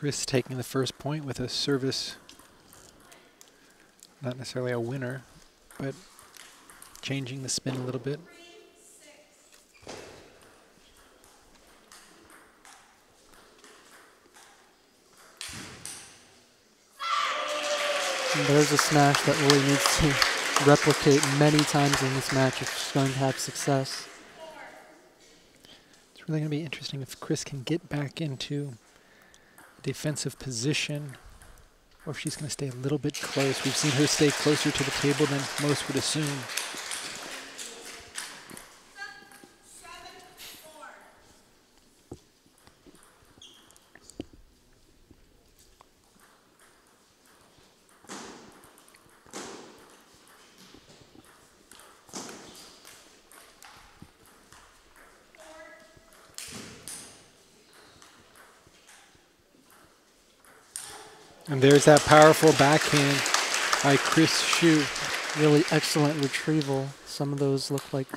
Chris taking the first point with a service, not necessarily a winner, but changing the spin a little bit. And there's a smash that Lily needs to replicate many times in this match if she's going to have success. It's really going to be interesting if Chris can get back into a defensive position or if she's going to stay a little bit close. We've seen her stay closer to the table than most would assume. And there's that powerful backhand by Chris Hsu. Really excellent retrieval. Some of those look like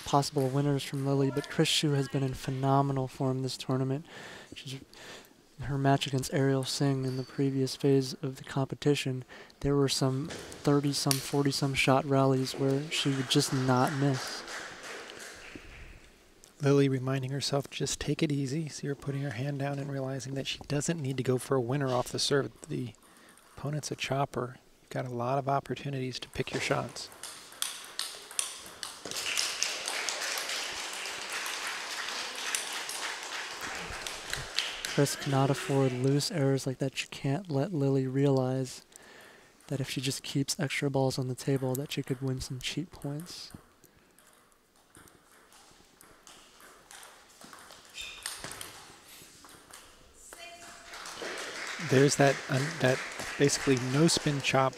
possible winners from Lily, but Chris Hsu has been in phenomenal form this tournament. Her match against Ariel Singh in the previous phase of the competition, there were some 30-some, 40-some shot rallies where she would just not miss. Lily reminding herself, just take it easy. See her putting her hand down and realizing that she doesn't need to go for a winner off the serve. The opponent's a chopper. You've got a lot of opportunities to pick your shots. Chris cannot afford loose errors like that. She can't let Lily realize that if she just keeps extra balls on the table that she could win some cheap points. There's that basically no spin chop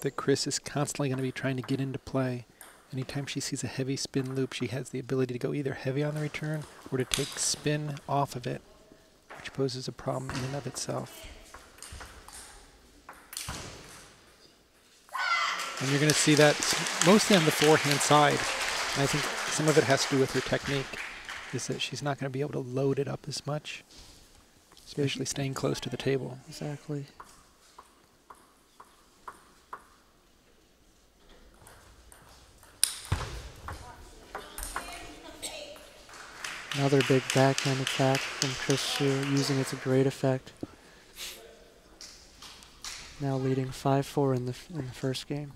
that Chris is constantly going to be trying to get into play. Anytime she sees a heavy spin loop, she has the ability to go either heavy on the return or to take spin off of it, which poses a problem in and of itself. And you're going to see that mostly on the forehand side. And I think some of it has to do with her technique, is that she's not going to be able to load it up as much, especially staying close to the table. Exactly. Another big backhand attack from Chris Hsu, using it to great effect. Now leading 5-4 in the first game.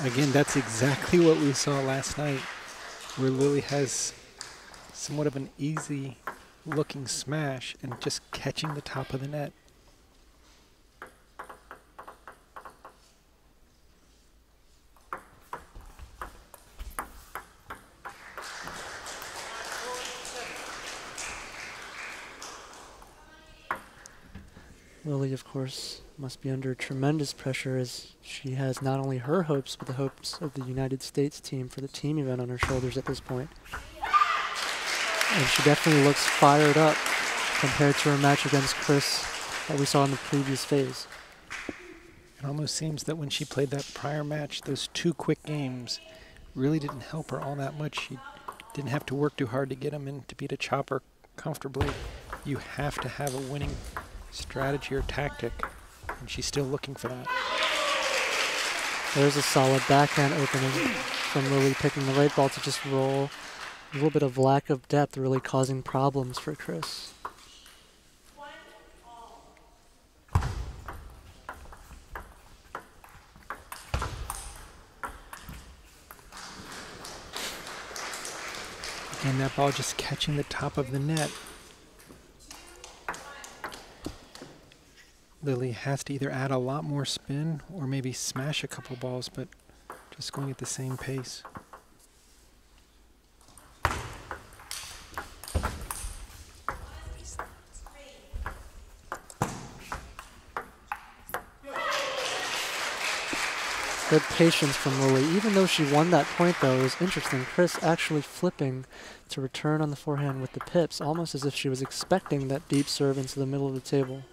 Again, that's exactly what we saw last night, where Lily has somewhat of an easy looking smash and just catching the top of the net. Lily, of course, must be under tremendous pressure as she has not only her hopes, but the hopes of the United States team for the team event on her shoulders at this point. And she definitely looks fired up compared to her match against Chris that we saw in the previous phase. It almost seems that when she played that prior match, those two quick games really didn't help her all that much. She didn't have to work too hard to get them in to beat a chopper comfortably. You have to have a winning strategy or tactic, and she's still looking for that. There's a solid backhand opening from Lily, picking the right ball to just roll. A little bit of lack of depth really causing problems for Chris. Again, that ball just catching the top of the net. Lily has to either add a lot more spin or maybe smash a couple balls, but just going at the same pace. Good patience from Lily. Even though she won that point, though, it was interesting. Chris actually flipping to return on the forehand with the pips, almost as if she was expecting that deep serve into the middle of the table.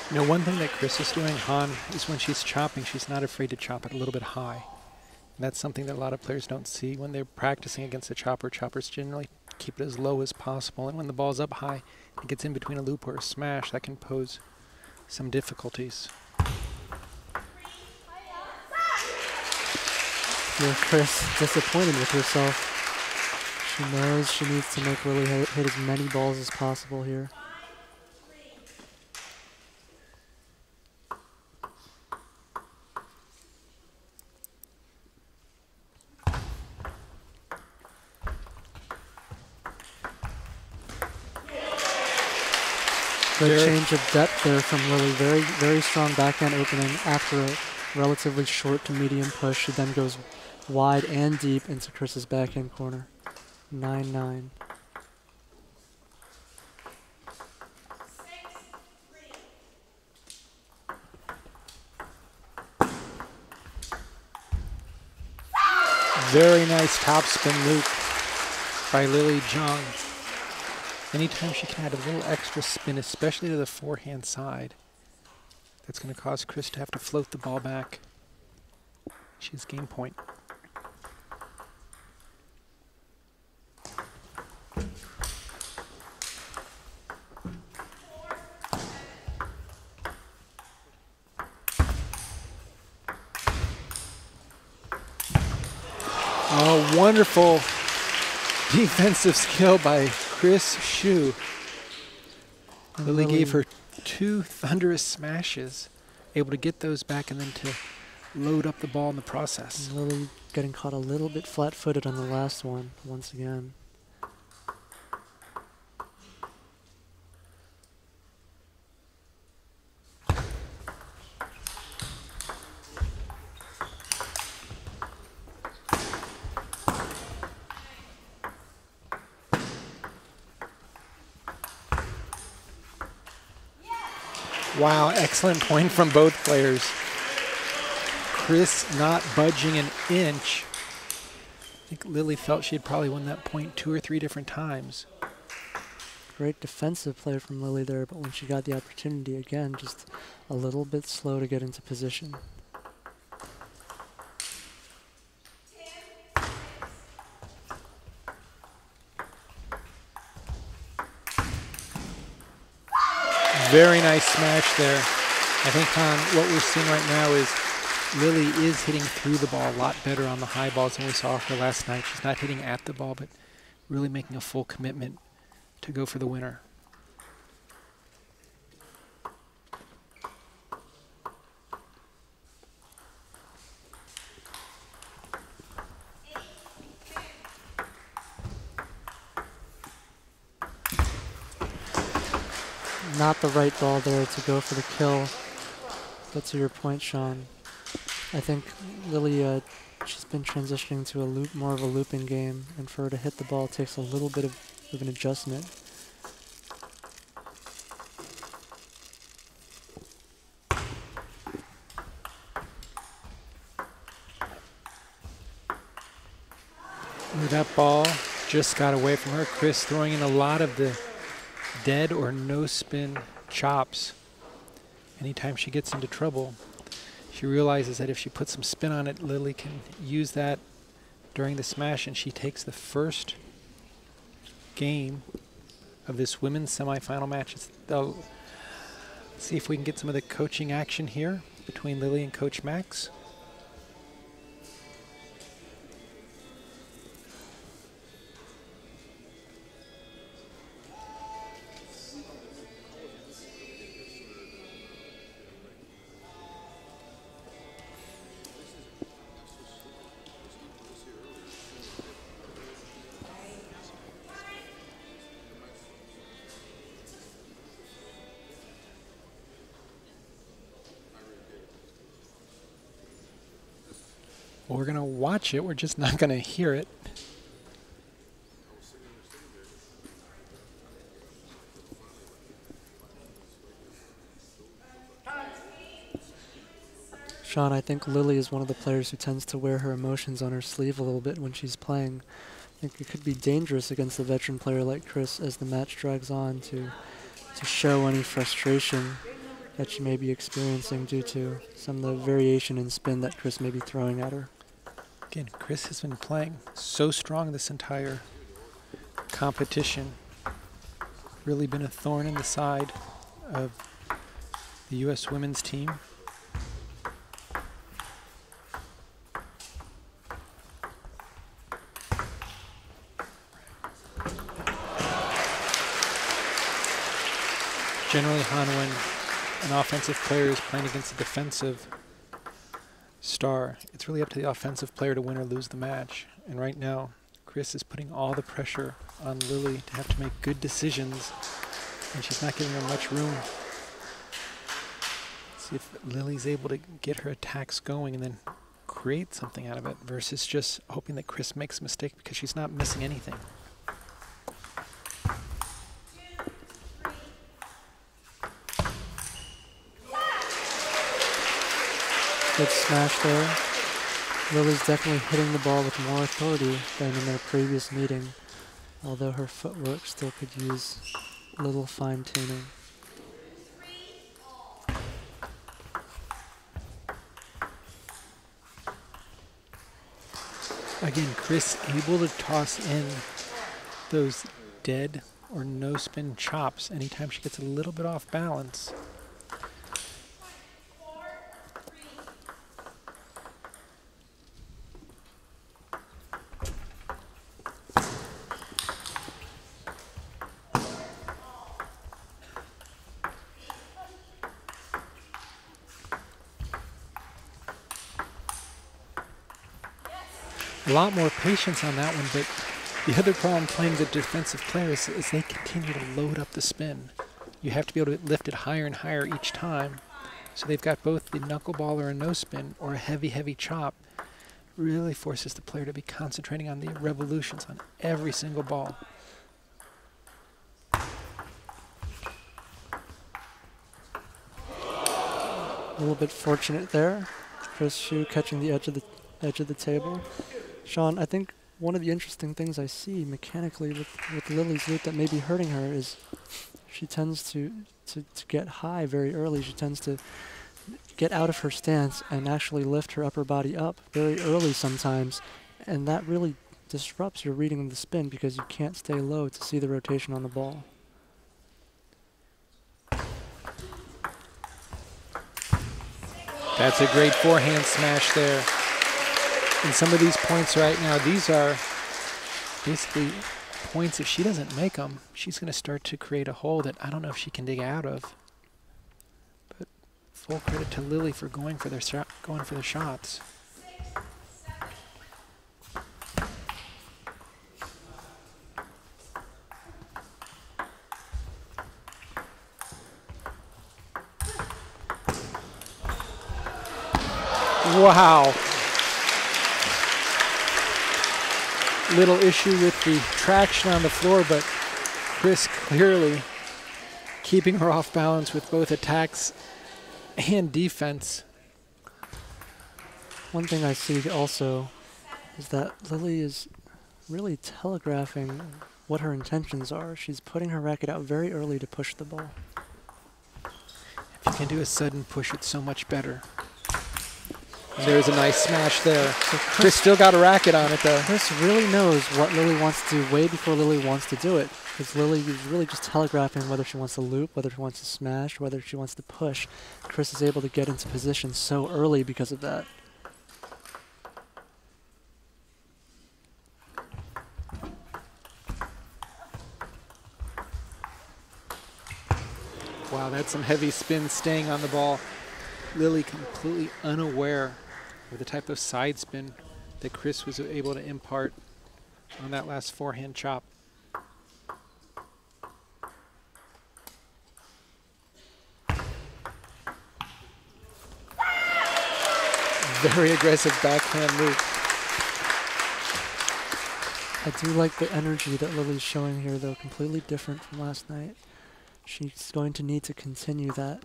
You know, one thing that Chris is doing, Han, is when she's chopping, she's not afraid to chop it a little bit high. And that's something that a lot of players don't see when they're practicing against a chopper. Choppers generally keep it as low as possible. And when the ball's up high, it gets in between a loop or a smash, that can pose some difficulties. Here, Chris disappointed with herself. She knows she needs to make Lily hit as many balls as possible here. Good change of depth there from Lily. Very, very strong backhand opening after a relatively short to medium push. She then goes wide and deep into Chris's backhand corner. 9-9. Very nice topspin loop by Lily Zhang. Anytime she can add a little extra spin, especially to the forehand side, that's going to cause Chris to have to float the ball back. She has game point. Oh, wonderful defensive skill by Chris Xu. Lily gave her 2 thunderous smashes, able to get those back and then to load up the ball in the process. Lily getting caught a little bit flat-footed on the last one, once again. Wow, excellent point from both players. Chris not budging an inch. I think Lily felt she had probably won that point 2 or 3 different times. Great defensive play from Lily there, but when she got the opportunity, again, just a little bit slow to get into position. Very nice smash there. I think, Han, what we're seeing right now is Lily is hitting through the ball a lot better on the high balls than we saw her last night. She's not hitting at the ball, but really making a full commitment to go for the winner. Not the right ball there to go for the kill. But to your point, Sean, I think Lily, she's been transitioning to a loop, more of a looping game, and for her to hit the ball takes a little bit of an adjustment. That ball just got away from her. Chris throwing in a lot of the dead or no spin chops. Anytime she gets into trouble, she realizes that if she puts some spin on it, Lily can use that during the smash, and she takes the first game of this women's semifinal match. Let's see if we can get some of the coaching action here between Lily and Coach Max. We're going to watch it. We're just not going to hear it. Sean, I think Lily is one of the players who tends to wear her emotions on her sleeve a little bit when she's playing. I think it could be dangerous against a veteran player like Chris as the match drags on to show any frustration that she may be experiencing due to some of the variation in spin that Chris may be throwing at her. Again, Chris has been playing so strong this entire competition. Really been a thorn in the side of the U.S. women's team. Generally, Han, when an offensive player is playing against a defensive star, it's really up to the offensive player to win or lose the match. And right now, Chris is putting all the pressure on Lily to have to make good decisions, and she's not giving her much room. See if Lily's able to get her attacks going and then create something out of it versus just hoping that Chris makes a mistake, because she's not missing anything. Good smash there. Lily's definitely hitting the ball with more authority than in their previous meeting, although her footwork still could use a little fine-tuning. Again, Chris able to toss in those dead or no spin chops anytime she gets a little bit off balance. A lot more patience on that one, but the other problem playing the defensive players is they continue to load up the spin. You have to be able to lift it higher and higher each time. So they've got both the knuckleball or a no spin or a heavy, heavy chop. Really forces the player to be concentrating on the revolutions on every single ball. A little bit fortunate there. Chris Hsu catching the edge of the table. Sean, I think one of the interesting things I see mechanically with Lily's loop that may be hurting her is she tends to get high very early. She tends to get out of her stance and actually lift her upper body up very early sometimes, and that really disrupts your reading of the spin because you can't stay low to see the rotation on the ball. That's a great forehand smash there. And some of these points right now, these are basically points. If she doesn't make them, she's going to start to create a hole that I don't know if she can dig out of. But full credit to Lily for going for their shots. Wow. Little issue with the traction on the floor, but Chris clearly keeping her off balance with both attacks and defense. One thing I see also is that Lily is really telegraphing what her intentions are. She's putting her racket out very early to push the ball. If you can do a sudden push, it's so much better. And there's a nice smash there. So Chris still got a racket on it, though. Chris really knows what Lily wants to do way before Lily wants to do it. Because Lily is really just telegraphing whether she wants to loop, whether she wants to smash, whether she wants to push. Chris is able to get into position so early because of that. Wow, that's some heavy spin staying on the ball. Lily completely unaware of the type of side spin that Chris was able to impart on that last forehand chop. Very aggressive backhand move. I do like the energy that Lily's showing here, though, completely different from last night. She's going to need to continue that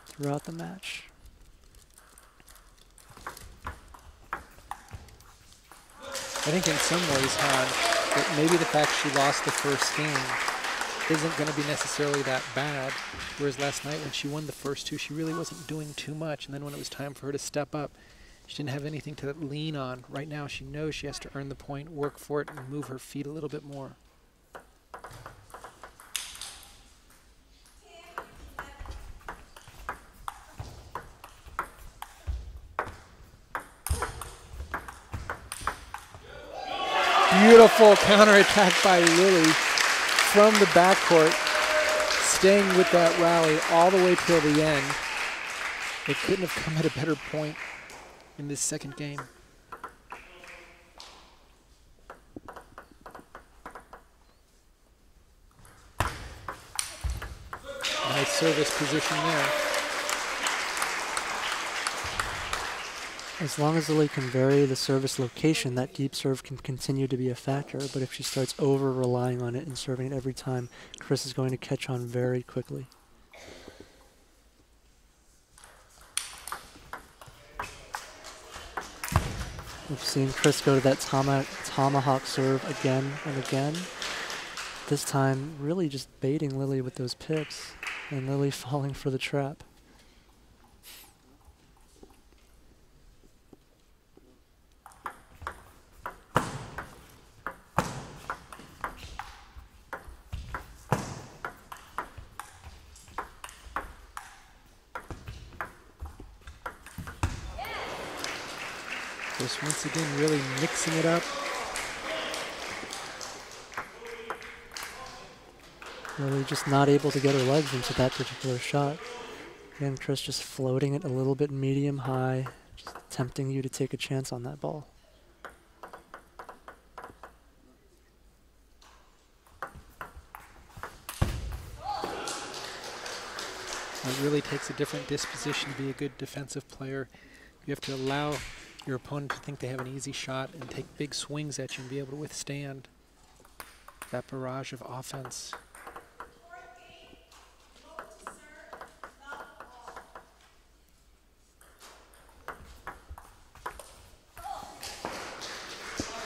throughout the match. I think in some ways, Han, that maybe the fact she lost the first game isn't going to be necessarily that bad. Whereas last night when she won the first two, she really wasn't doing too much. And then when it was time for her to step up, she didn't have anything to lean on. Right now she knows she has to earn the point, work for it, and move her feet a little bit more. Beautiful counterattack by Lily from the backcourt, staying with that rally all the way till the end. It couldn't have come at a better point in this second game. Nice service position there. As long as Lily can vary the service location, that deep serve can continue to be a factor. But if she starts over-relying on it and serving it every time, Chris is going to catch on very quickly. We've seen Chris go to that tomahawk serve again and again. This time, really just baiting Lily with those pips, and Lily falling for the trap. Just once again really mixing it up. Really just not able to get her legs into that particular shot. Again, Chris just floating it a little bit medium high, just tempting you to take a chance on that ball. It really takes a different disposition to be a good defensive player. You have to allow your opponent to think they have an easy shot and take big swings at you and be able to withstand that barrage of offense.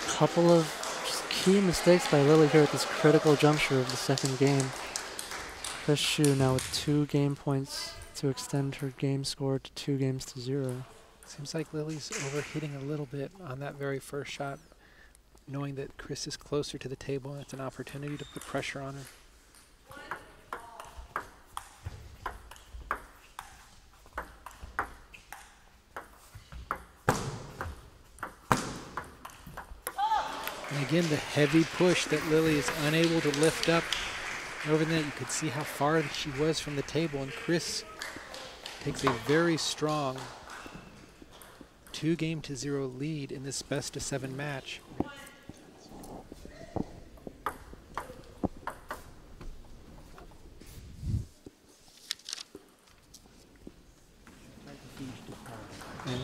Couple of just key mistakes by Lily here at this critical juncture of the second game. Chris Shu now with 2 game points to extend her game score to 2-0. Seems like Lily's overhitting a little bit on that very first shot, knowing that Chris is closer to the table and it's an opportunity to put pressure on her. And again, the heavy push that Lily is unable to lift up over the net. You could see how far she was from the table, and Chris takes a very strong 2-0 lead in this best-of-7 match. And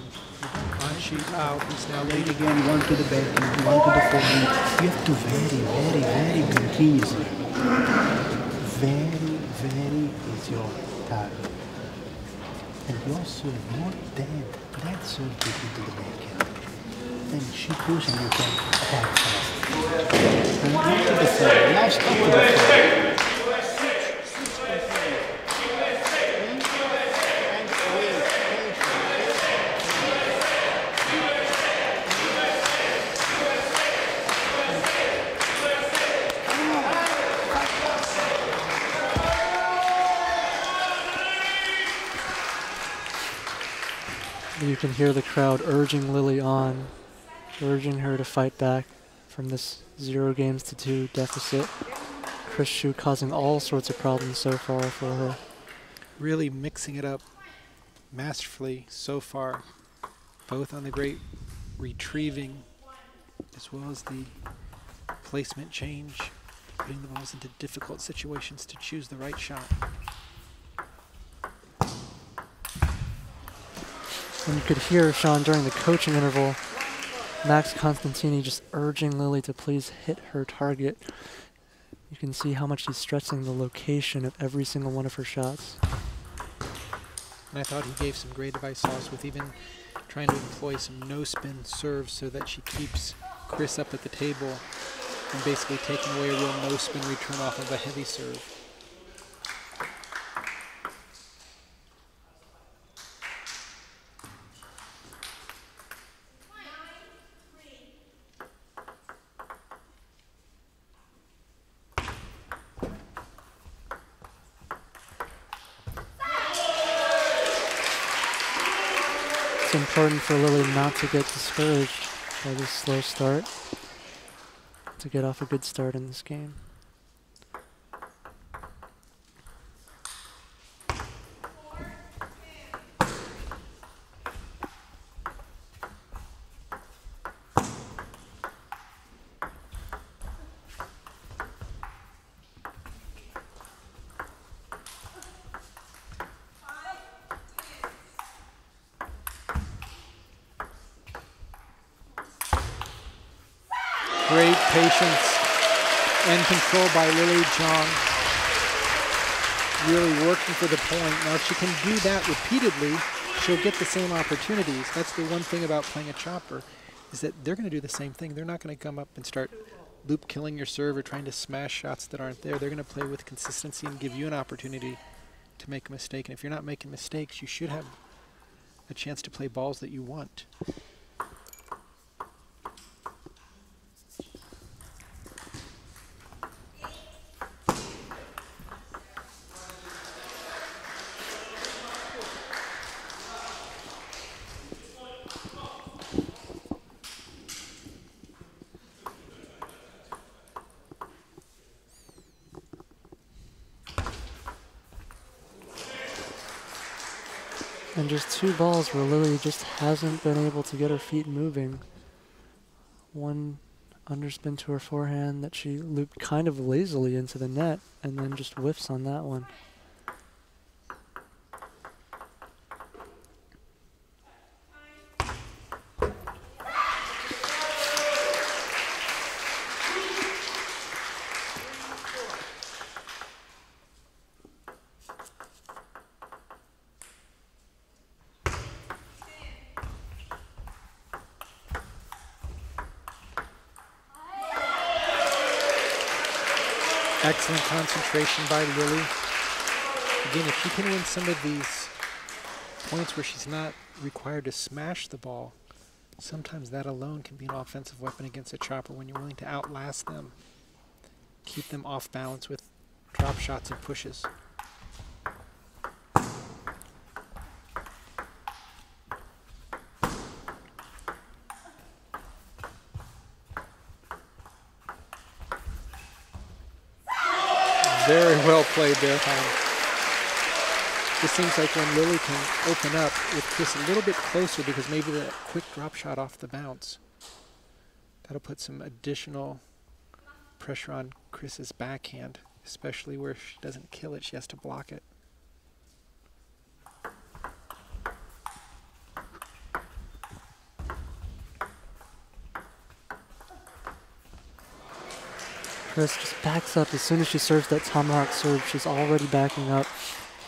on sheet out, he's now leading. Again, one to the back, one to the forehand. You have to very continuously. Very is your target. And you also more dead serve into the backhand. Then she pushes and you can attack fast. And one to the forehand. Now stop to the forehand. You can hear the crowd urging Lily on, urging her to fight back from this 0-2 deficit. Chris Shu causing all sorts of problems so far for her. Really mixing it up masterfully so far, both on the great retrieving as well as the placement change, putting the balls into difficult situations to choose the right shot. And you could hear, Sean, during the coaching interval, Max Constantini just urging Lily to please hit her target. You can see how much he's stressing the location of every single one of her shots. And I thought he gave some great advice also with even trying to employ some no-spin serves so that she keeps Chris up at the table and basically taking away a real no-spin return off of a heavy serve. It's important for Lily not to get discouraged by this slow start, to get off a good start in this game. Great patience and control by Lily Zhang. Really working for the point. Now, if she can do that repeatedly, she'll get the same opportunities. That's the one thing about playing a chopper, is that they're going to do the same thing. They're not going to come up and start loop killing your serve or trying to smash shots that aren't there. They're going to play with consistency and give you an opportunity to make a mistake. And if you're not making mistakes, you should have a chance to play balls that you want. And just two balls where Lily just hasn't been able to get her feet moving. One underspin to her forehand that she looped kind of lazily into the net, and then just whiffs on that one. Excellent concentration by Lily. Again, if she can win some of these points where she's not required to smash the ball, sometimes that alone can be an offensive weapon against a chopper when you're willing to outlast them. Keep them off balance with drop shots and pushes. Very well played there, Zhang. Just seems like when Lily can open up with Chris a little bit closer, because maybe that quick drop shot off the bounce, that'll put some additional pressure on Chris's backhand, especially where she doesn't kill it, she has to block it. Chris just backs up. As soon as she serves that tomahawk serve, she's already backing up.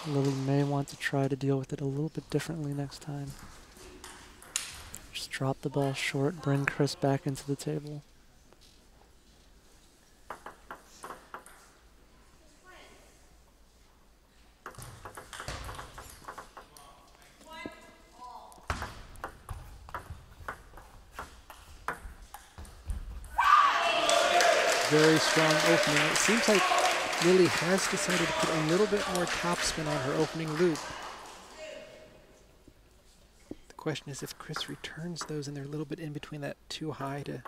Lily may want to try to deal with it a little bit differently next time. Just drop the ball short, bring Chris back into the table. Very strong opening. It seems like Lily has decided to put a little bit more topspin on her opening loop. The question is if Chris returns those and they're a little bit in between that too high to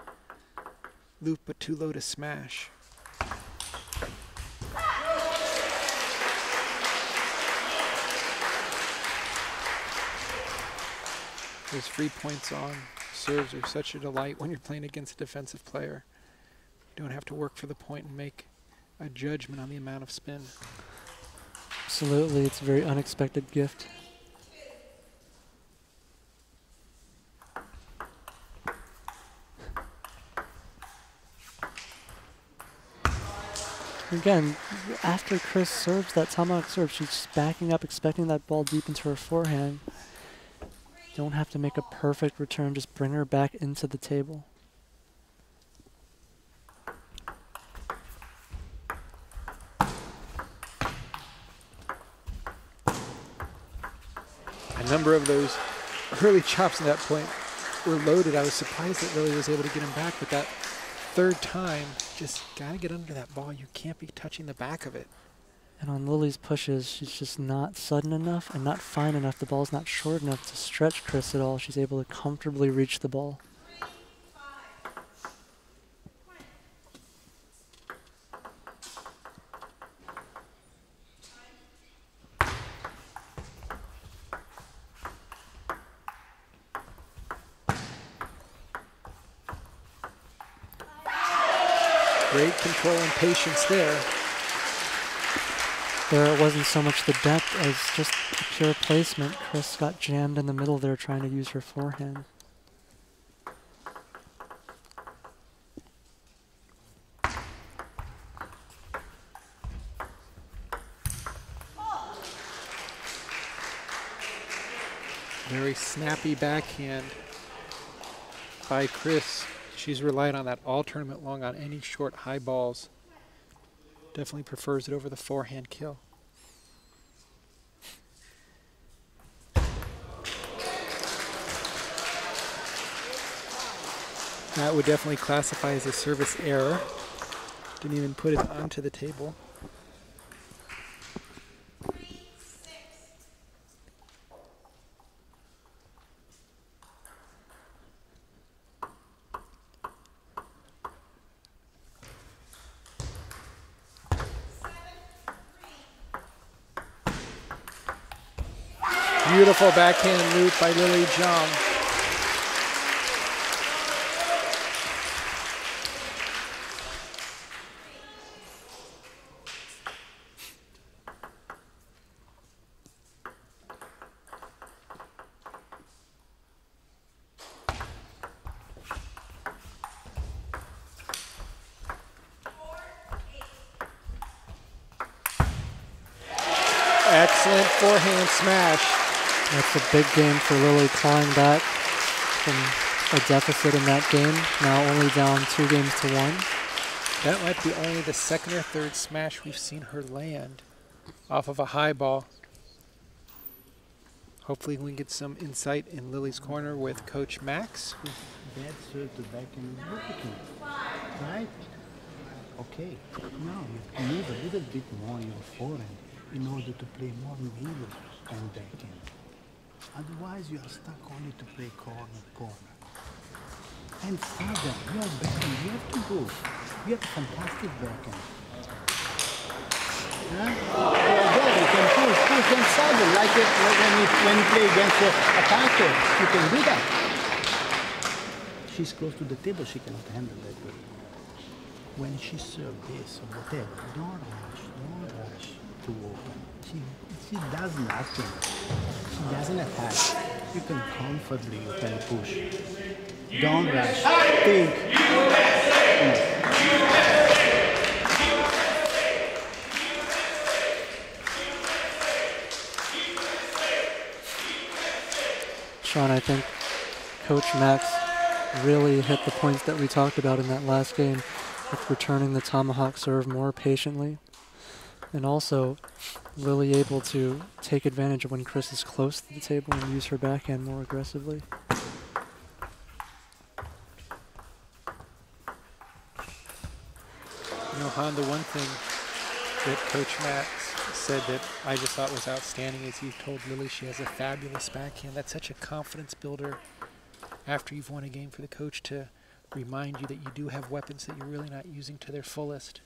loop but too low to smash. Those free points on serves are such a delight when you're playing against a defensive player. You don't have to work for the point and make a judgment on the amount of spin. Absolutely, it's a very unexpected gift. Again, after Chris serves that tomahawk serve, she's just backing up, expecting that ball deep into her forehand. Don't have to make a perfect return, just bring her back into the table. number of those early chops at that point were loaded. I was surprised that Lily was able to get him back, but that third time, just got to get under that ball. You can't be touching the back of it. And on Lily's pushes, she's just not sudden enough and not fine enough. The ball's not short enough to stretch Chris at all. She's able to comfortably reach the ball. Great control and patience there. There it wasn't so much the depth as just the pure placement. Chris got jammed in the middle there trying to use her forehand. Very snappy backhand by Chris. She's relied on that all tournament long on any short high balls. Definitely prefers it over the forehand kill. That would definitely classify as a service error. Didn't even put it onto the table. Beautiful backhand loop by Lily Zhang. Excellent forehand smash. That's a big game for Lily, clawing back from a deficit in that game. Now only down 2-1. That might be only the second or third smash we've seen her land off of a high ball. Hopefully we can get some insight in Lily's corner with Coach Max. Bad serve to backhand is working, right? Okay, now you move a little bit more your forehand in order to play more middle and backhand. Otherwise, you are stuck only to play corner. And further, your backhand, you have to go. You have fantastic backhand. Yeah? There, you can push and saddle, like when you play against the attacker. You can do that. She's close to the table, she cannot handle that way. When she serves this or whatever, don't rush to open. She does nothing. She doesn't attack. You can comfortably, you can push. Don't rush. Think. Sean, I think Coach Max really hit the points that we talked about in that last game with returning the tomahawk serve more patiently. And also, Lily able to take advantage of when Chris is close to the table and use her backhand more aggressively. You know, Han, the one thing that Coach Max said that I just thought was outstanding is he told Lily she has a fabulous backhand. That's such a confidence builder after you've won a game for the coach to remind you that you do have weapons that you're really not using to their fullest.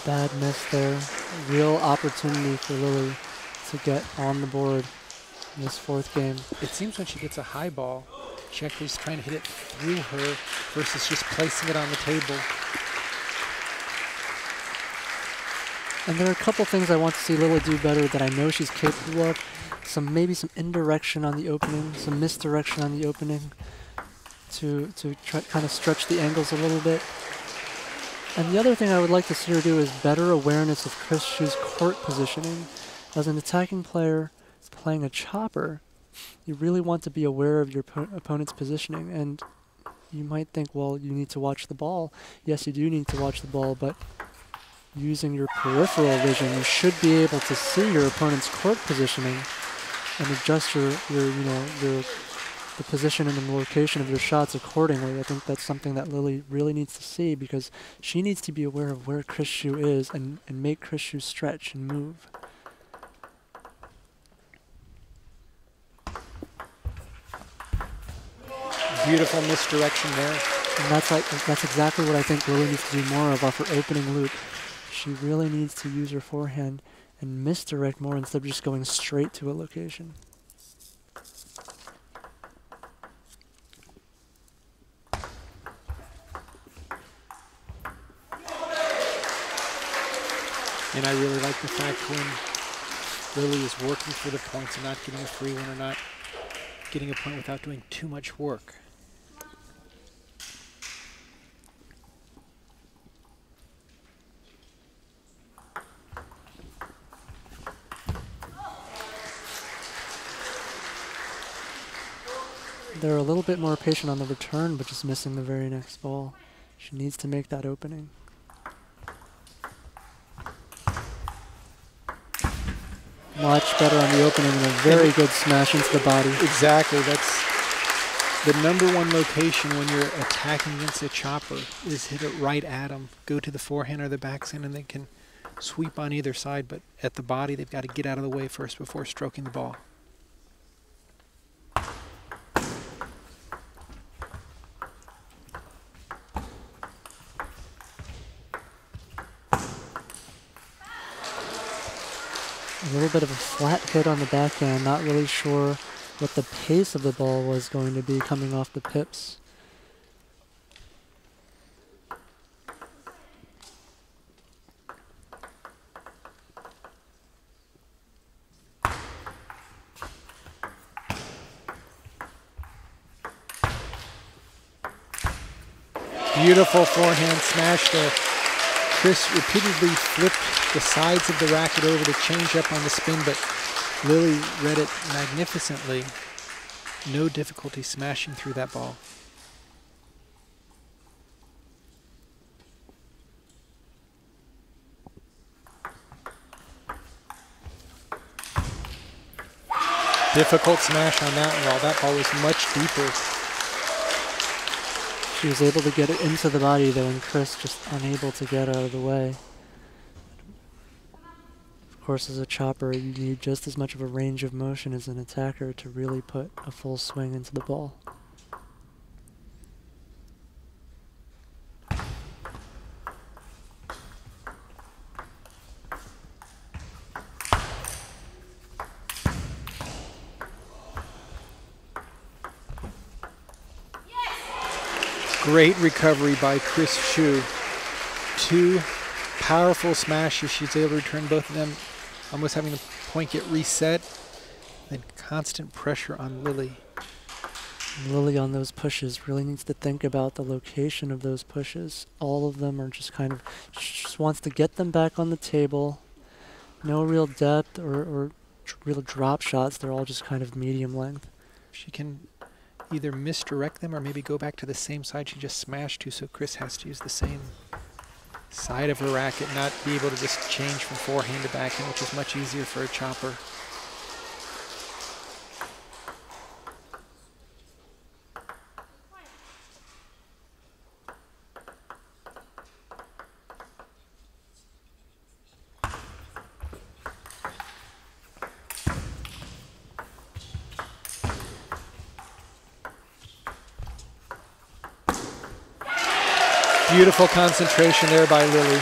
Bad miss there. Real opportunity for Lily to get on the board in this fourth game. It seems when she gets a high ball, she actually is trying to hit it through her versus just placing it on the table. And there are a couple things I want to see Lily do better that I know she's capable of. Maybe some indirection on the opening, some misdirection on the opening to try kind of stretch the angles a little bit. And the other thing I would like to see her do is better awareness of Chris Shu's court positioning. As an attacking player playing a chopper, you really want to be aware of your opponent's positioning. And you might think, well, you need to watch the ball. Yes, you do need to watch the ball, but using your peripheral vision, you should be able to see your opponent's court positioning and adjust the position and the location of your shots accordingly. I think that's something that Lily really needs to see, because she needs to be aware of where Chris Xu is and make Chris Xu stretch and move. Beautiful misdirection there. And that's exactly what I think Lily needs to do more of off her opening loop. She really needs to use her forehand and misdirect more instead of just going straight to a location. And I really like the fact when Lily is working for the points and not getting a free one or not getting a point without doing too much work. They're a little bit more patient on the return, but just missing the very next ball. She needs to make that opening. Much better on the opening and a very good smash into the body. Exactly. That's the #1 location when you're attacking against a chopper, is hit it right at them. Go to the forehand or the backhand and they can sweep on either side, but at the body they've got to get out of the way first before stroking the ball. A little bit of a flat hit on the backhand, not really sure what the pace of the ball was going to be coming off the pips. Beautiful forehand smash there. Chris repeatedly flipped the sides of the racket over to change up on the spin, but Lily read it magnificently. No difficulty smashing through that ball. Difficult smash on that ball. That ball was much deeper. She was able to get it into the body though, and Chris just unable to get out of the way. Of course, as a chopper, you need just as much of a range of motion as an attacker to really put a full swing into the ball. Great recovery by Chris Xu. Two powerful smashes. She's able to return both of them, almost having the point get reset. Then constant pressure on Lily. Lily on those pushes really needs to think about the location of those pushes. All of them are just kind of, she just wants to get them back on the table. No real depth or real drop shots. They're all just kind of medium length. She can either misdirect them or maybe go back to the same side she just smashed to, so Chris has to use the same side of her racket, not be able to just change from forehand to backhand, which is much easier for a chopper. Beautiful concentration there by Lily.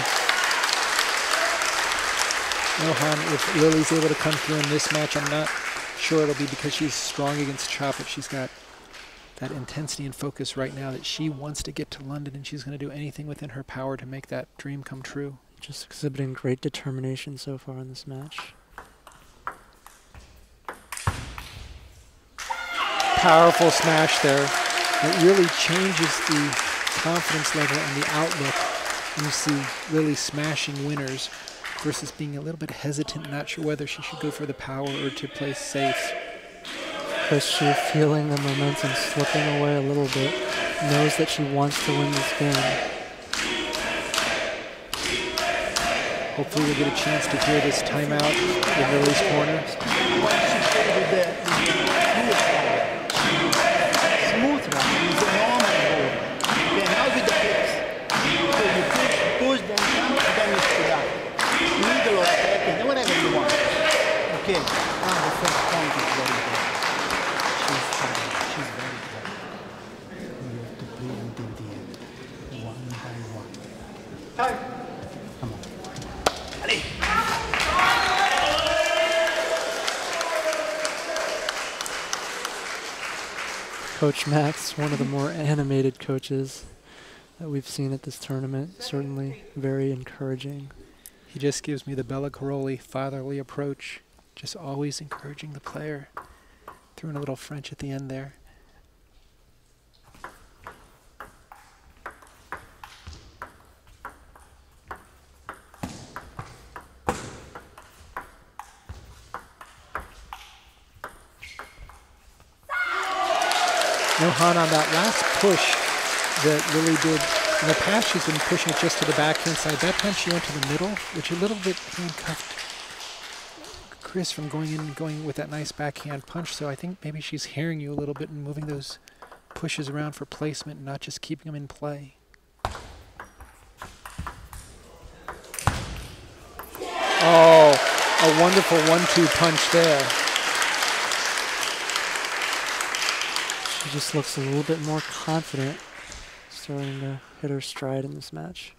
Johan, if Lily's able to come through in this match, I'm not sure it'll be because she's strong against chop, but she's got that intensity and focus right now that she wants to get to London, and she's going to do anything within her power to make that dream come true. Just exhibiting great determination so far in this match. Powerful smash there. It really changes the confidence level and the outlook when you see Lily smashing winners versus being a little bit hesitant, not sure whether she should go for the power or to play safe. Chris Xu feeling the momentum slipping away a little bit. knows that she wants to win this game. Hopefully we'll get a chance to hear this timeout in Lily's corner. Smooth run is a normal ball. Okay, now with the kicks. So you push, then come, and then you put up. Middle or back, whatever you want. Okay, now the first point is very good. She's tired. She's very tired. You have to play until the end. One by one. Time. Come on. Allez. Coach Max, one of the more animated coaches that we've seen at this tournament, certainly very encouraging. He just gives me the Bella Caroli fatherly approach, just always encouraging the player. Threw in a little French at the end there. Johan, on that last push that Lily did, in the past she's been pushing it just to the backhand side. That time she went to the middle, which a little bit handcuffed Chris from going in and going with that nice backhand punch. So I think maybe she's hearing you a little bit and moving those pushes around for placement and not just keeping them in play. Oh, a wonderful 1-2 punch there. She just looks a little bit more confident, starting to hit her stride in this match.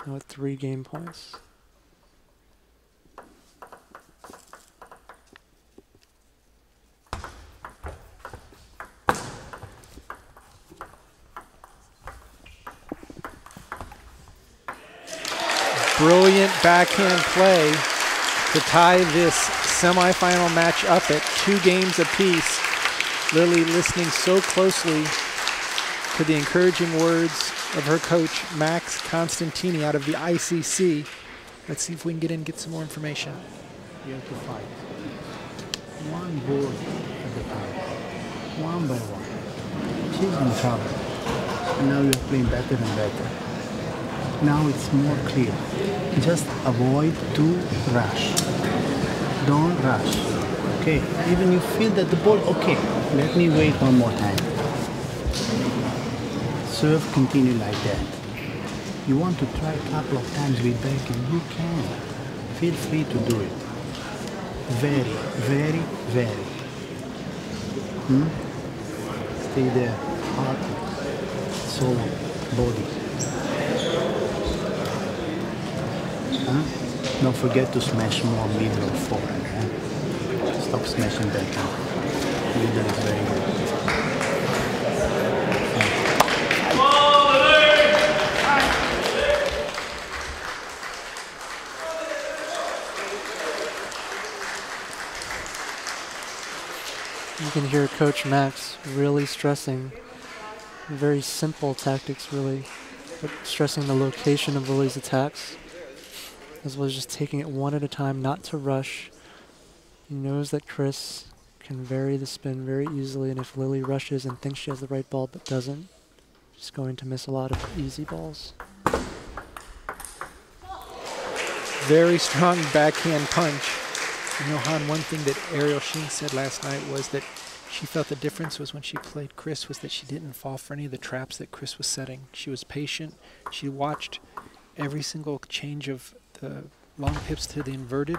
Now with 3 game points. Brilliant backhand play to tie this semifinal match up at 2 games apiece. Lily listening so closely to the encouraging words of her coach, Max Constantini, out of the ICC. Let's see if we can get in and get some more information. You have to fight. One ball at a time. One by one. She's in trouble. And now you're playing better and better. Now it's more clear. Just avoid to rush. Don't rush. Okay, even you feel that the ball, okay, let me wait one more time. Serve continue like that. You want to try a couple of times with backhand, you can. Feel free to do it. Very, very, very. Stay there, heart, soul, body. Don't forget to smash more middle or forehand. Stop smashing backhand. Middle is very good. You can hear Coach Max really stressing very simple tactics, really, but stressing the location of Lily's attacks, as well as just taking it one at a time, not to rush. He knows that Chris can vary the spin very easily, and if Lily rushes and thinks she has the right ball but doesn't, she's going to miss a lot of easy balls. Very strong backhand punch. And Johan, one thing that Ariel Shing said last night was that she felt the difference was when she played Chris was that she didn't fall for any of the traps that Chris was setting. She was patient. She watched every single change of the long pips to the inverted,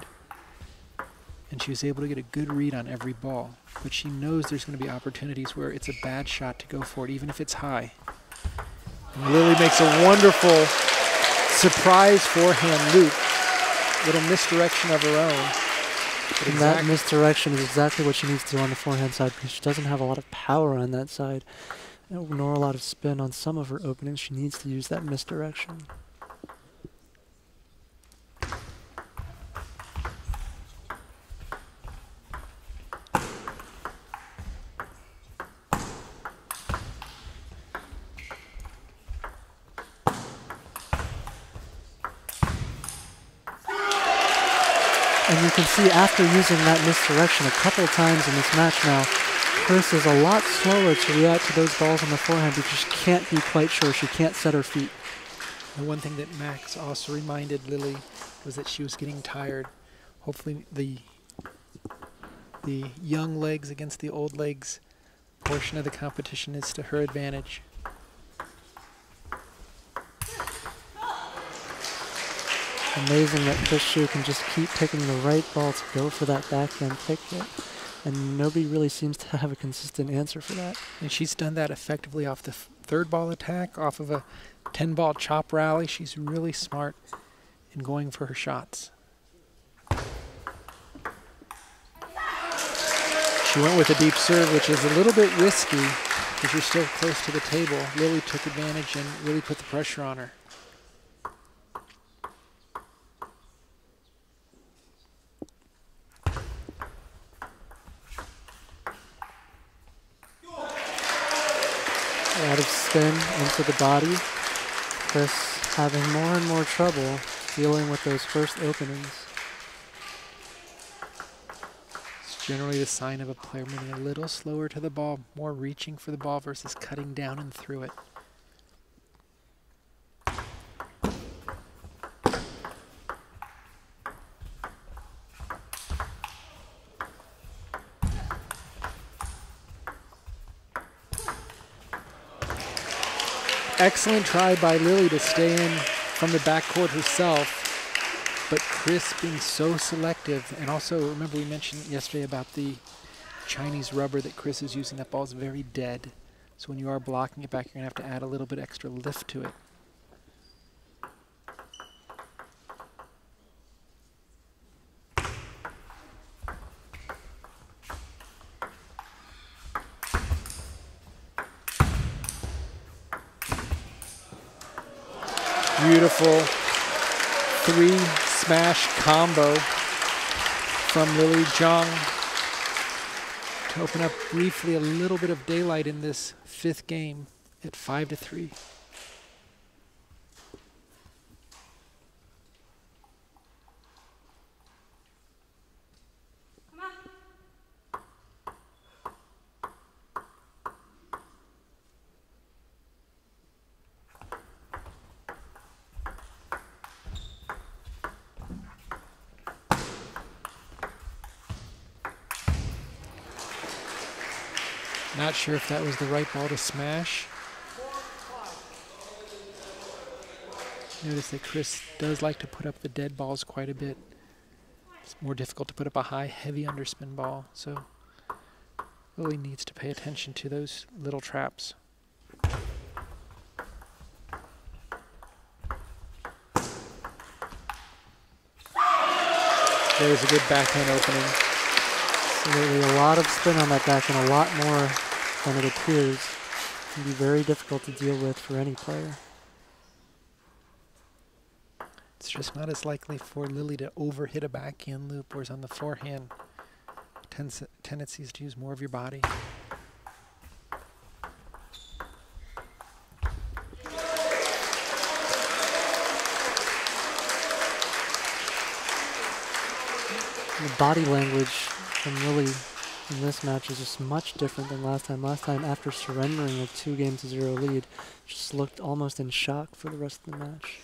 and she was able to get a good read on every ball. But she knows there's going to be opportunities where it's a bad shot to go for it, even if it's high. And Lily makes a wonderful surprise forehand loop. Little misdirection of her own. And that misdirection is exactly what she needs to do on the forehand side, because she doesn't have a lot of power on that side, nor a lot of spin on some of her openings. She needs to use that misdirection. And you can see after using that misdirection a couple of times in this match now, Chris is a lot slower to react to those balls on the forehand because she can't be quite sure. She can't set her feet. The one thing that Max also reminded Lily was that she was getting tired. Hopefully the young legs against the old legs portion of the competition is to her advantage. Amazing that Chris Xu can just keep picking the right ball to go for that backhand pick hit. And nobody really seems to have a consistent answer for that. And she's done that effectively off the third ball attack, off of a 10-ball chop rally. She's really smart in going for her shots. She went with a deep serve, which is a little bit risky because you're still close to the table. Lily took advantage and really put the pressure on her. A lot of spin into the body. Chris having more and more trouble dealing with those first openings. It's generally the sign of a player moving a little slower to the ball, more reaching for the ball versus cutting down and through it. Excellent try by Lily to stay in from the backcourt herself, but Chris being so selective. And also, remember we mentioned yesterday about the Chinese rubber that Chris is using. That ball is very dead. So when you are blocking it back, you're going to have to add a little bit extra lift to it. Beautiful three smash combo from Lily Zhang to open up briefly a little bit of daylight in this fifth game at 5-3. Not sure if that was the right ball to smash. Notice that Chris does like to put up the dead balls quite a bit. It's more difficult to put up a high, heavy underspin ball, so really needs to pay attention to those little traps. There's a good backhand opening. Absolutely, a lot of spin on that backhand, a lot more than it appears. It can be very difficult to deal with for any player. It's just not as likely for Lily to overhit a backhand loop, whereas on the forehand, tendencies to use more of your body. The body language from Lily in this match is just much different than last time. Last time, after surrendering a 2-0 lead, just looked almost in shock for the rest of the match.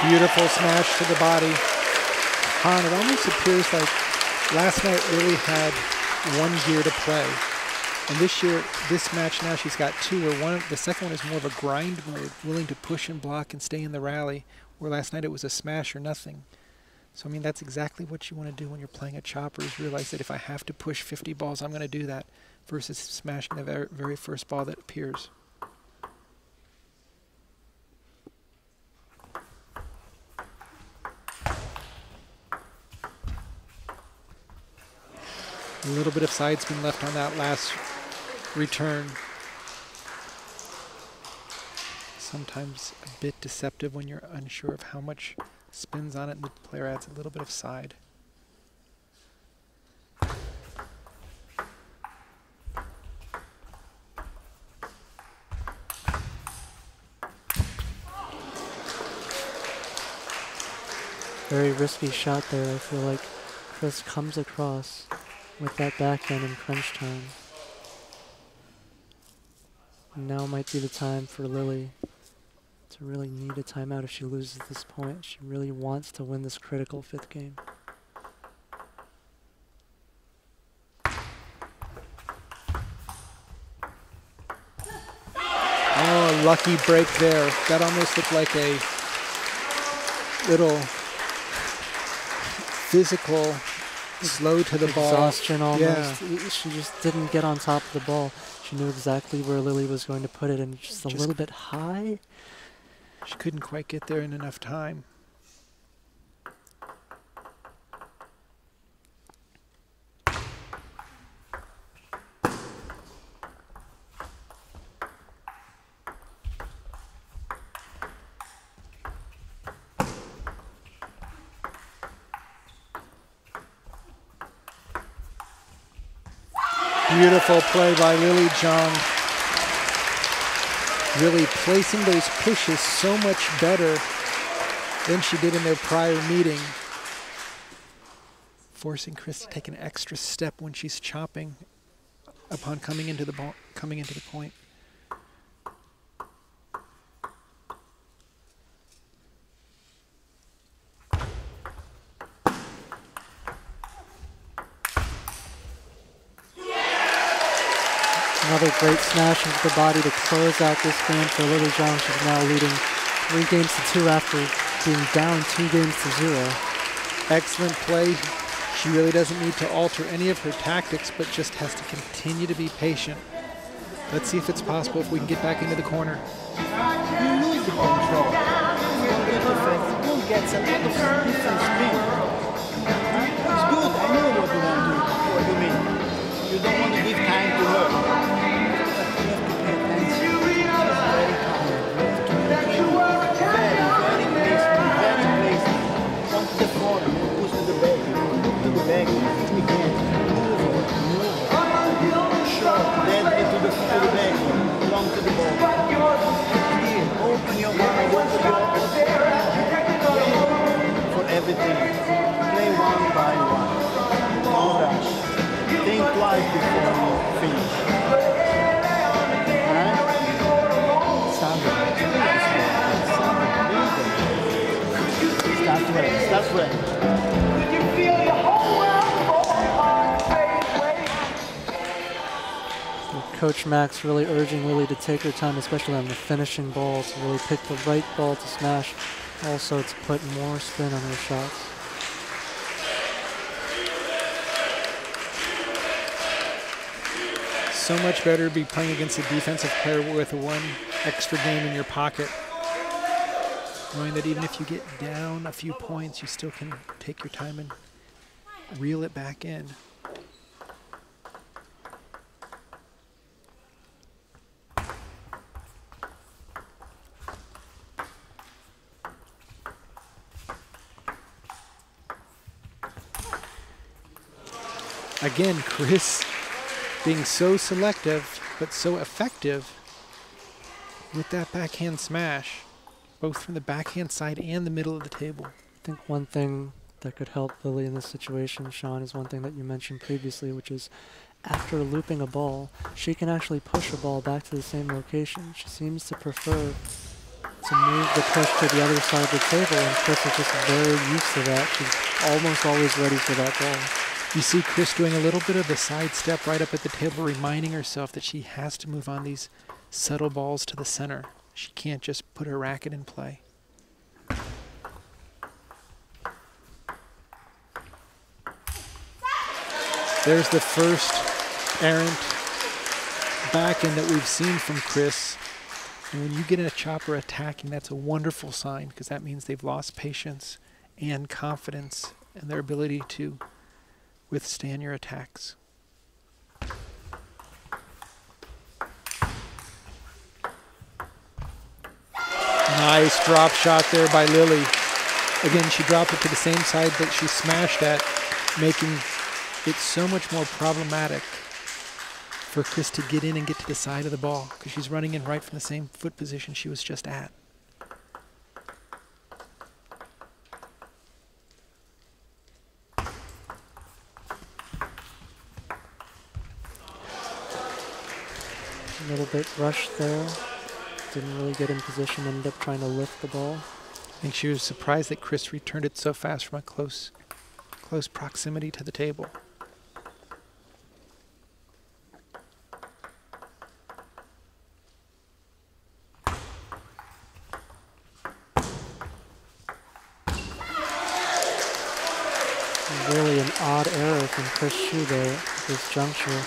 Beautiful smash to the body. Han, it almost appears like last night Lily had one gear to play. And this match now she's got two, where the second one is more of a grind mode, willing to push and block and stay in the rally, where last night it was a smash or nothing. So, I mean, that's exactly what you want to do when you're playing a chopper, is realize that if I have to push 50 balls, I'm going to do that, versus smashing the very first ball that appears. A little bit of side spin left on that last return. Sometimes a bit deceptive when you're unsure of how much spins on it, and the player adds a little bit of side. very risky shot there. I feel like Chris comes across with that backhand in crunch time. Now might be the time for Lily to really need a timeout if she loses this point. She really wants to win this critical 5th game. Oh, a lucky break there. That almost looked like a little physical slow to the ball. Exhaustion almost. Yeah. She just didn't get on top of the ball. She knew exactly where Lily was going to put it, and just a little bit high. She couldn't quite get there in enough time. Beautiful play by Lily Zhang. Really placing those pushes so much better than she did in their prior meeting. Forcing Chris to take an extra step when she's chopping upon coming into the ball, coming into the point. Another great smash into the body to close out this game for Lily Zhang. She's now leading 3 games to 2 after being down 2 games to 0. Excellent play. She really doesn't need to alter any of her tactics, but just has to continue to be patient. Let's see if it's possible if we can get back into the corner. You lose the control. You get a lot of different spin. It's good. I know what you want to do. What you mean. You don't want to give time to her. Everything. Play one by one. Don't rush. Think twice before you finish. Start ready. Start ready. Coach Max really urging Lily to take her time, especially on the finishing ball, to really pick the right ball to smash. Also to put more spin on her shots. So much better to be playing against a defensive player with 1 extra game in your pocket. Knowing that even if you get down a few points, you still can take your time and reel it back in. Again, Chris being so selective, but so effective with that backhand smash, both from the backhand side and the middle of the table. I think one thing that could help Lily in this situation, Sean, is one thing that you mentioned previously, which is after looping a ball, she can actually push a ball back to the same location. She seems to prefer to move the push to the other side of the table, and Chris is just very used to that. She's almost always ready for that ball. You see Chris doing a little bit of a sidestep right up at the table, reminding herself that she has to move on these subtle balls to the center. She can't just put her racket in play. There's the first errant backhand that we've seen from Chris. And when you get a chopper attacking, that's a wonderful sign, because that means they've lost patience and confidence in their ability to withstand your attacks. Nice drop shot there by Lily. Again, she dropped it to the same side that she smashed at, making it so much more problematic for Chris to get in and get to the side of the ball, because she's running in right from the same foot position she was just at. A little bit rushed there. Didn't really get in position, ended up trying to lift the ball. I think she was surprised that Chris returned it so fast from a close proximity to the table. Really an odd error from Chris Xu there at this juncture.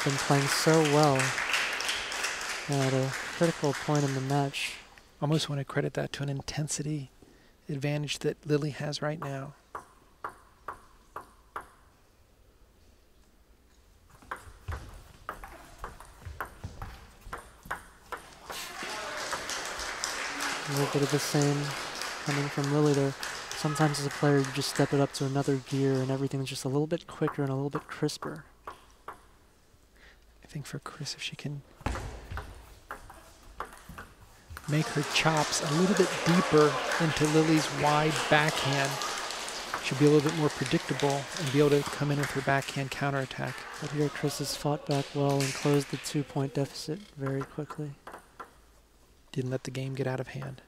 Been playing so well at a critical point in the match. Almost want to credit that to an intensity advantage that Lily has right now. A little bit of the same coming from Lily there. Sometimes as a player you just step it up to another gear and everything's just a little bit quicker and a little bit crisper. I think for Chris, if she can make her chops a little bit deeper into Lily's wide backhand, she'll be a little bit more predictable and be able to come in with her backhand counterattack. But here Chris has fought back well and closed the 2-point deficit very quickly. Didn't let the game get out of hand.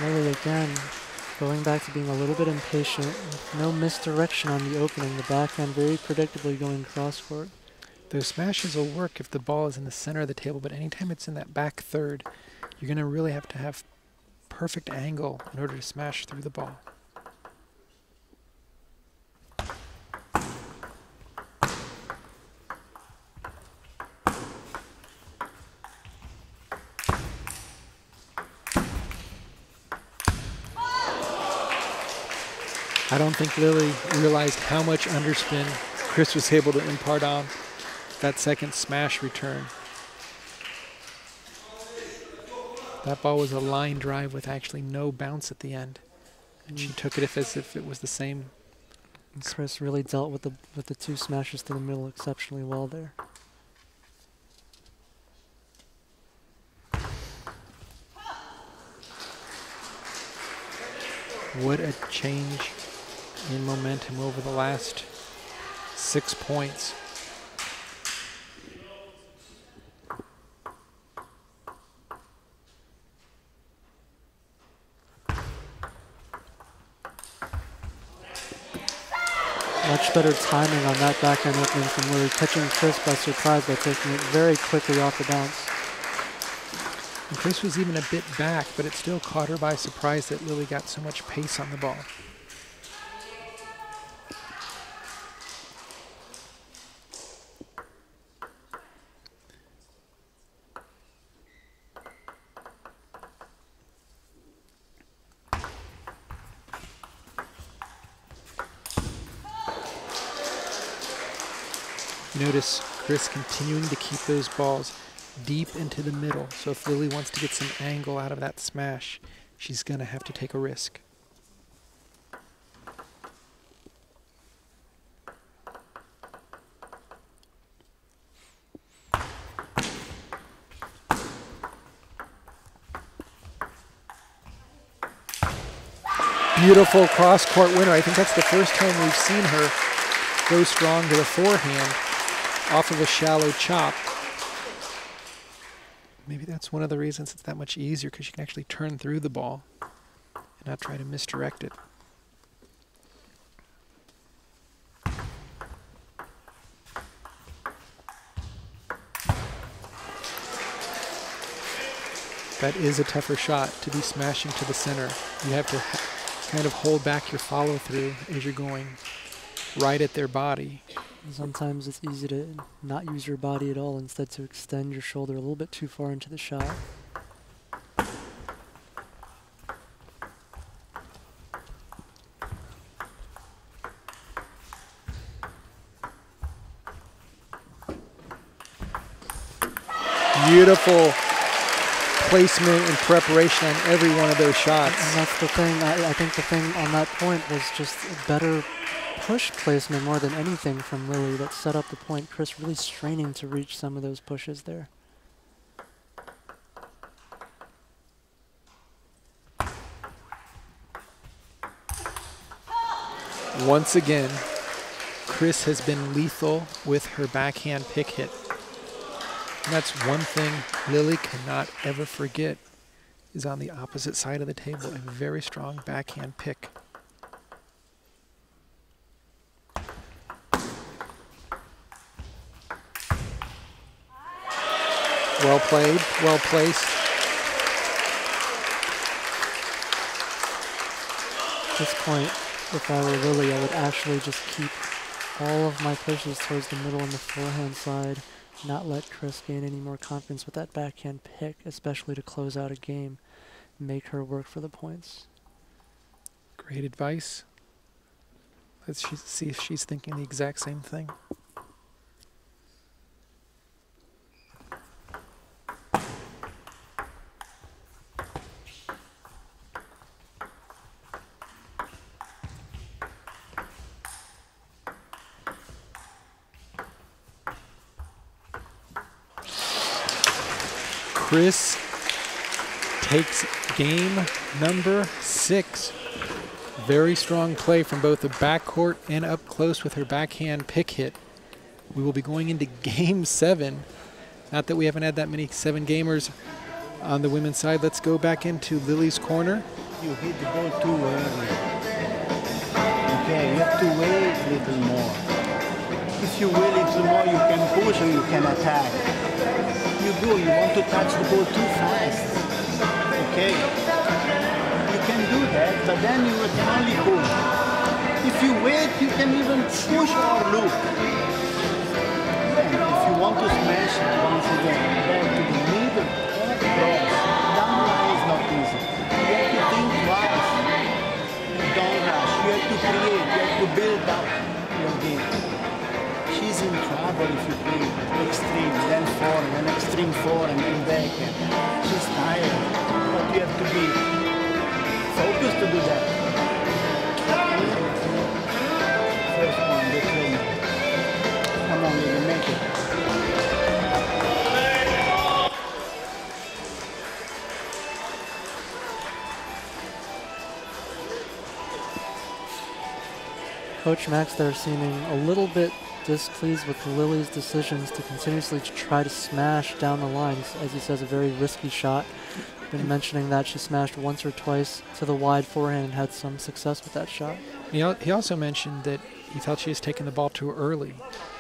Lily again going back to being a little bit impatient. No misdirection on the opening. The backhand very predictably going cross court. Those smashes will work if the ball is in the center of the table, but anytime it's in that back third, you're going to really have to have perfect angle in order to smash through the ball. I don't think Lily realized how much underspin Chris was able to impart on that second smash return. That ball was a line drive with actually no bounce at the end. And she took it as if it was the same. And Chris really dealt with the two smashes to the middle exceptionally well there. What a change in momentum over the last 6 points. Much better timing on that backhand opening from Lily, catching Chris by surprise by taking it very quickly off the bounce. And Chris was even a bit back, but it still caught her by surprise that Lily got so much pace on the ball. Notice Chris continuing to keep those balls deep into the middle. So if Lily wants to get some angle out of that smash, she's going to have to take a risk. Beautiful cross-court winner. I think that's the first time we've seen her go strong to the forehand off of a shallow chop. Maybe that's one of the reasons it's that much easier, because you can actually turn through the ball and not try to misdirect it. That is a tougher shot, to be smashing to the center. You have to kind of hold back your follow-through as you're going right at their body. Sometimes it's easy to not use your body at all, instead to extend your shoulder a little bit too far into the shot. Beautiful placement and preparation on every one of those shots. And that's the thing. I think the thing on that point was just a better push placement more than anything from Lily that set up the point. Chris really straining to reach some of those pushes there. Once again, Chris has been lethal with her backhand pick hit. And that's one thing Lily cannot ever forget, is on the opposite side of the table, a very strong backhand pick. Well played, well placed. At this point, if I were Lily, I would actually just keep all of my pushes towards the middle and the forehand side, not let Chris gain any more confidence with that backhand pick, especially to close out a game, make her work for the points. Great advice. Let's see if she's thinking the exact same thing. Chris takes game number 6. Very strong play from both the backcourt and up close with her backhand pick hit. We will be going into game 7. Not that we haven't had that many 7 gamers on the women's side. Let's go back into Lily's corner. You hit the ball too early. Okay, you have to wait a little more. If you wait a little more, you can push or you can attack. You want to touch the ball too fast. Okay? You can do that, but then you can only push. If you wait, you can even push or loop. And if you want to smash it once again, back to the middle, cross, down the line is not easy. You have to think twice. Don't rush. You have to create. You have to build up your game. She's in trouble if you play extreme, then forward, then extreme forward, and then backhand. She's tired, but you have to be focused to do that. First one, the trainer. Come on, you can make it. Coach Max there seeming a little bit displeased with Lily's decisions to continuously try to smash down the line. As he says, a very risky shot. Been mentioning that she smashed once or twice to the wide forehand and had some success with that shot. He also mentioned that he felt she was taking the ball too early,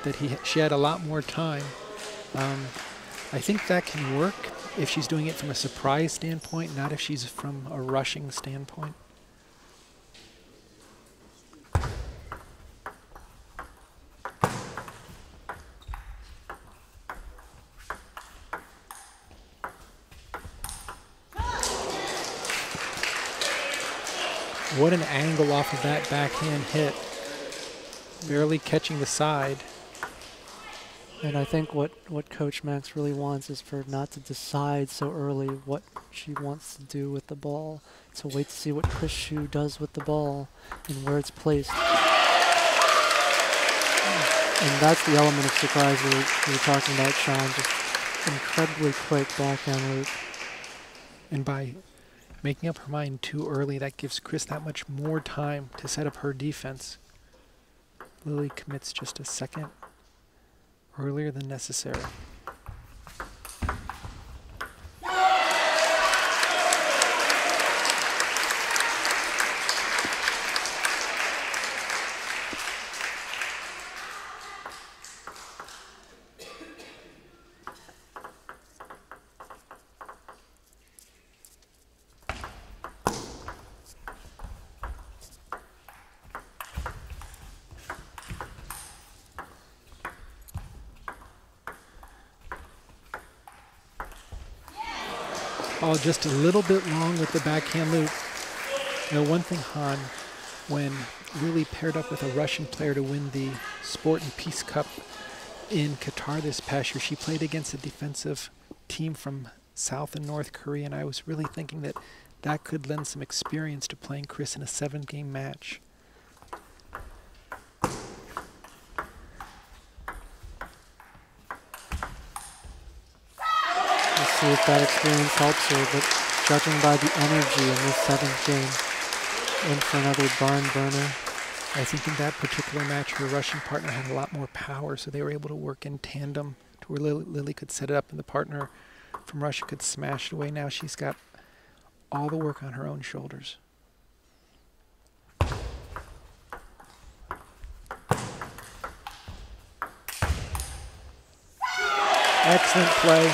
that she had a lot more time. I think that can work if she's doing it from a surprise standpoint, not if she's from a rushing standpoint. What an angle off of that backhand hit. Barely catching the side. And I think what Coach Max really wants is for not to decide so early what she wants to do with the ball. To wait to see what Chris Shu does with the ball and where it's placed. And that's the element of surprise we were talking about, Sean. Just incredibly quick backhand loop. And by making up her mind too early, that gives Chris that much more time to set up her defense. Lily commits just a second earlier than necessary. Oh, just a little bit long with the backhand loop. You know, one thing, Han, when Lily paired up with a Russian player to win the Sport and Peace Cup in Qatar this past year, she played against a defensive team from South and North Korea, and I was really thinking that that could lend some experience to playing Chris in a 7-game match. See if that experience helps her, but judging by the energy in this 7th game, in for another barn burner. I think in that particular match, her Russian partner had a lot more power, so they were able to work in tandem to where Lily could set it up and the partner from Russia could smash it away. Now she's got all the work on her own shoulders. Excellent play.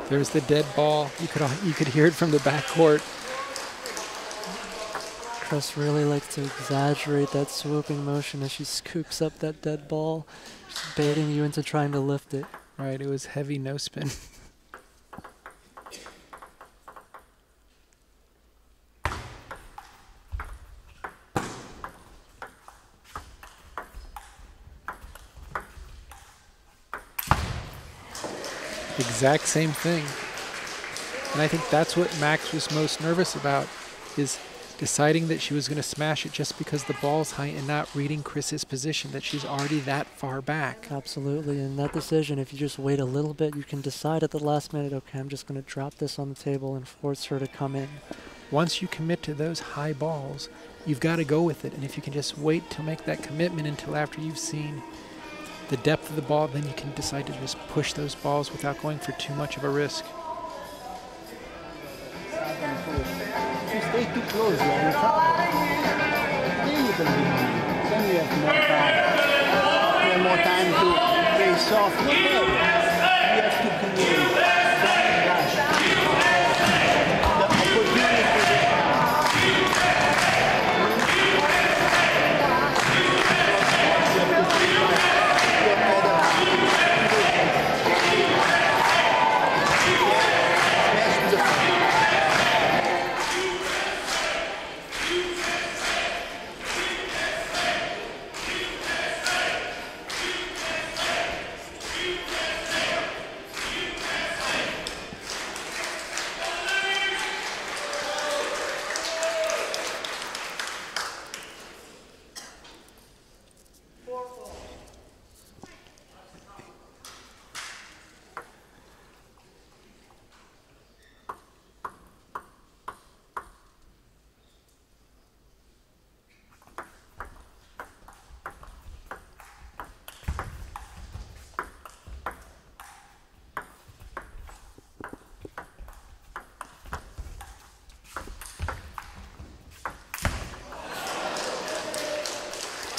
There's the dead ball. You could hear it from the backcourt. Chris really likes to exaggerate that swooping motion as she scoops up that dead ball, just baiting you into trying to lift it. Right, it was heavy no spin. Exact same thing. And I think that's what Max was most nervous about, is deciding that she was going to smash it just because the ball's high and not reading Chris's position, that she's already that far back. Absolutely, and that decision, if you just wait a little bit, you can decide at the last minute, okay, I'm just going to drop this on the table and force her to come in. Once you commit to those high balls, you've got to go with it. And if you can just wait to make that commitment until after you've seen the depth of the ball, then you can decide to just push those balls without going for too much of a risk. If you stay too close, you're in trouble. Then you can be moving. Then you have more time. You have more time to face off. Whatever. You have to create. Don't rush. The opportunity for the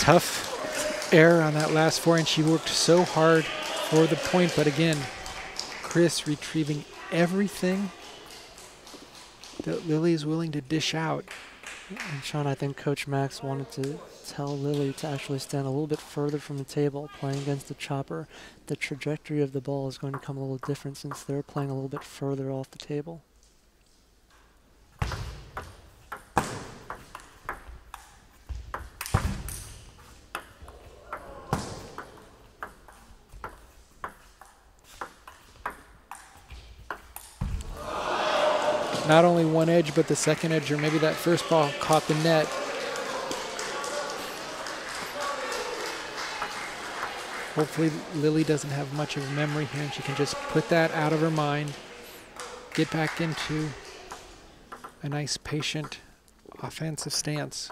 Tough error on that last forehand. She worked so hard for the point, but again, Chris retrieving everything that Lily is willing to dish out. And Sean, I think Coach Max wanted to tell Lily to actually stand a little bit further from the table, playing against the chopper. The trajectory of the ball is going to come a little different since they're playing a little bit further off the table. Not only one edge, but the second edge, or maybe that first ball caught the net. Hopefully Lily doesn't have much of a memory here and she can just put that out of her mind, get back into a nice, patient, offensive stance.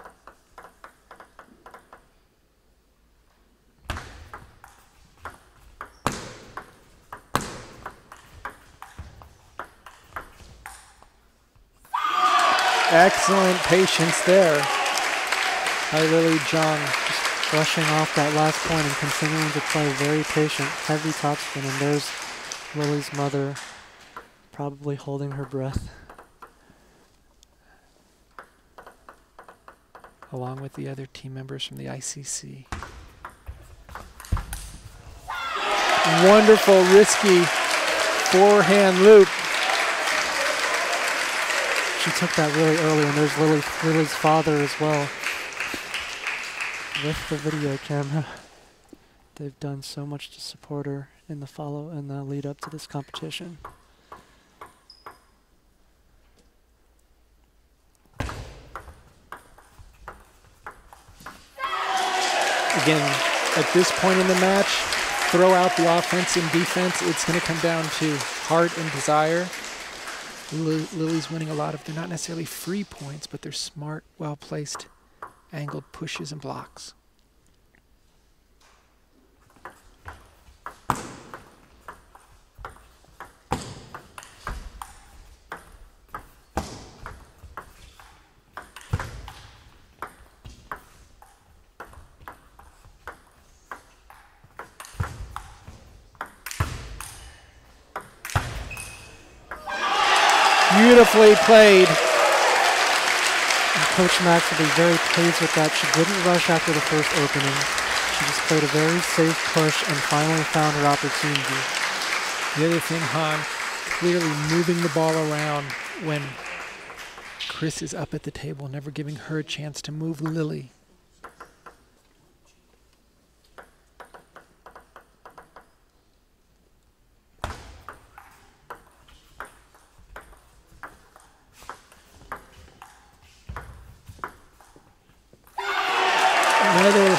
Excellent patience there by Lily Zhang. Just brushing off that last point and continuing to play very patient, heavy topspin, and there's Lily's mother probably holding her breath. Along with the other team members from the ICC. Wonderful, risky forehand loop. She took that really early, and there's Lily's father as well with the video camera. They've done so much to support her in the lead up to this competition. Again, at this point in the match, throw out the offense and defense. It's going to come down to heart and desire. Lily's winning a lot of, they're not necessarily free points, but they're smart, well-placed, angled pushes and blocks. Beautifully played. And Coach Max will be very pleased with that. She didn't rush after the first opening. She just played a very safe push and finally found her opportunity. The other thing, Han, clearly moving the ball around when Chris is up at the table, never giving her a chance to move Lily. Another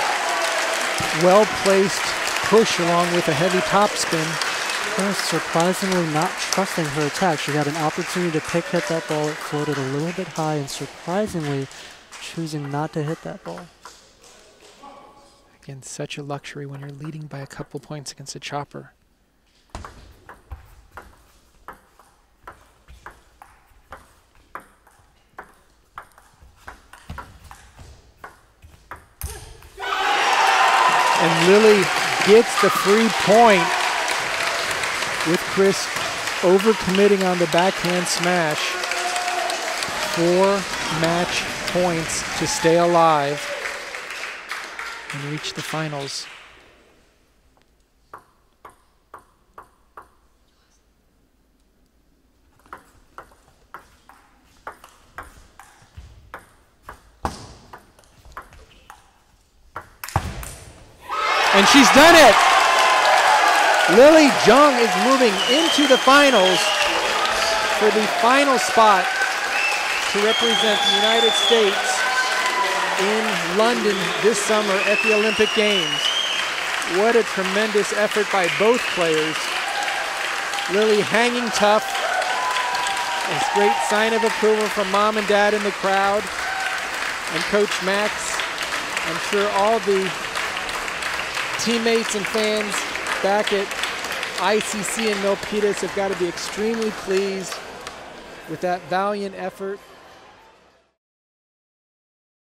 well-placed push along with a heavy topspin. Surprisingly not trusting her attack. She had an opportunity to hit that ball. It floated a little bit high and surprisingly choosing not to hit that ball. Again, such a luxury when you're leading by a couple points against a chopper. And Lily gets the free point with Chris overcommitting on the backhand smash. 4 match points to stay alive and reach the finals. And she's done it! Lily Zhang is moving into the finals for the final spot to represent the United States in London this summer at the Olympic Games. What a tremendous effort by both players. Lily hanging tough. A great sign of approval from Mom and Dad in the crowd and Coach Max. I'm sure all the teammates and fans back at ICC in Milpitas have got to be extremely pleased with that valiant effort.